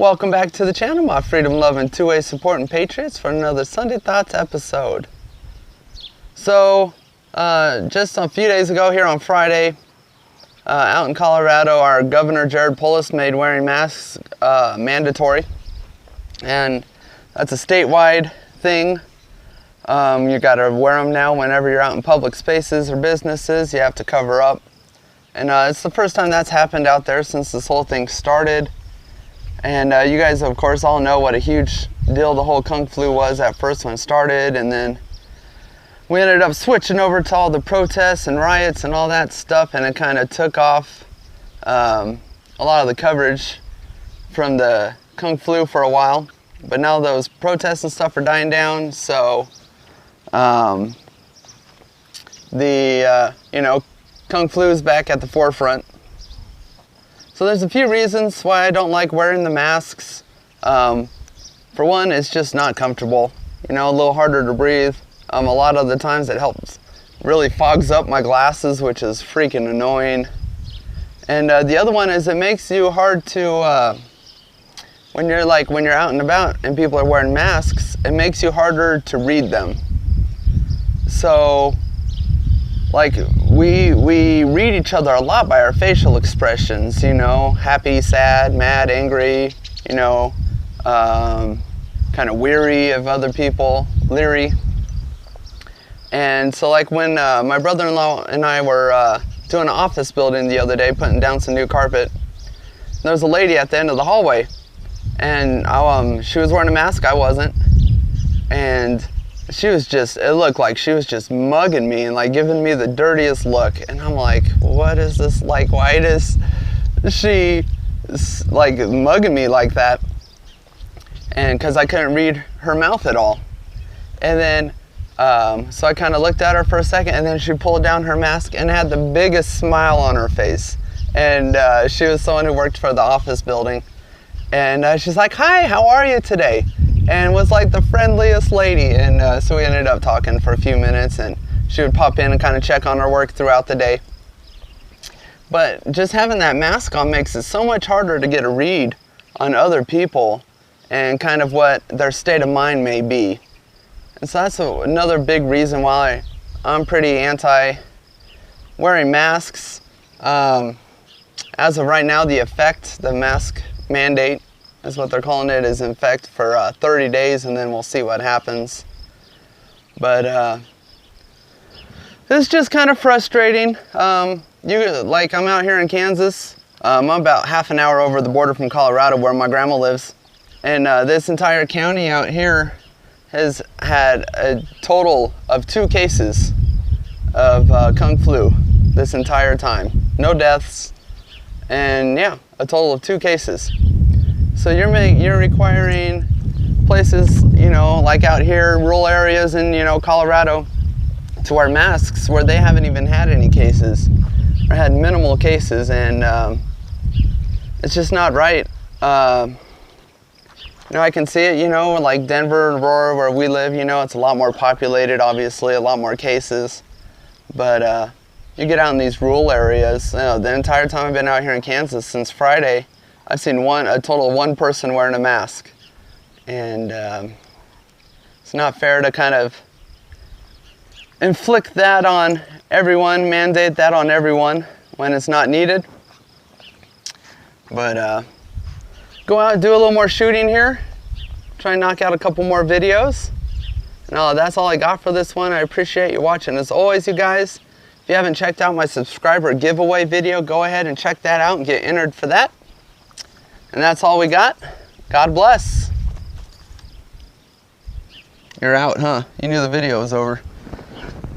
Welcome back to the channel, my freedom-loving, two-way supporting patriots, for another Sunday Thoughts episode. So, just a few days ago here on Friday, out in Colorado, our Governor Jared Polis made wearing masks mandatory. And that's a statewide thing. You gotta wear them now whenever you're out in public spaces or businesses. You have to cover up. And it's the first time that's happened out there since this whole thing started. And you guys, of course, all know what a huge deal the whole Kung Flu was at first when it started. And then we ended up switching over to all the protests and riots and all that stuff. And it kind of took off a lot of the coverage from the Kung Flu for a while. But now those protests and stuff are dying down. So Kung Flu is back at the forefront. So there's a few reasons why I don't like wearing the masks. For one, it's just not comfortable. A little harder to breathe. A lot of the times it really fogs up my glasses, which is freaking annoying. And the other one is it makes you hard to, when you're out and about and people are wearing masks, it makes you harder to read them. So, we read each other a lot by our facial expressions, happy, sad, mad, angry, kind of weary of other people, leery. And so when my brother-in-law and I were doing an office building the other day, putting down some new carpet, there was a lady at the end of the hallway, and she was wearing a mask, I wasn't, and it looked like she was just mugging me and giving me the dirtiest look. And I'm like, what is this like? Why does she mugging me like that? And because I couldn't read her mouth at all. And then, so I kind of looked at her for a second, and then she pulled down her mask and had the biggest smile on her face. And she was someone who worked for the office building. And she's like, hi, how are you today? And was the friendliest lady. And so we ended up talking for a few minutes, and she would pop in and kind of check on her work throughout the day. But just having that mask on makes it so much harder to get a read on other people and kind of what their state of mind may be. And so that's another big reason why I'm pretty anti wearing masks. As of right now, the mask mandate is what they're calling it, is in effect for 30 days, and then we'll see what happens. But it's just kind of frustrating. I'm out here in Kansas. I'm about half an hour over the border from Colorado, where my grandma lives. And this entire county out here has had a total of 2 cases of Kung Flu this entire time. No deaths, and yeah, a total of 2 cases. So you're requiring places, like out here, rural areas in, Colorado, to wear masks where they haven't even had any cases or had minimal cases, and it's just not right. I can see it, like Denver and Aurora, where we live, it's a lot more populated, obviously, a lot more cases. But you get out in these rural areas, the entire time I've been out here in Kansas since Friday, I've seen a total of 1 person wearing a mask. And it's not fair to kind of inflict that on everyone, mandate that on everyone when it's not needed. But go out and do a little more shooting here. Try and knock out a couple more videos. And that's all I got for this one. I appreciate you watching. As always, you guys, if you haven't checked out my subscriber giveaway video, go ahead and check that out and get entered for that. And that's all we got. God bless. You're out, huh? You knew the video was over.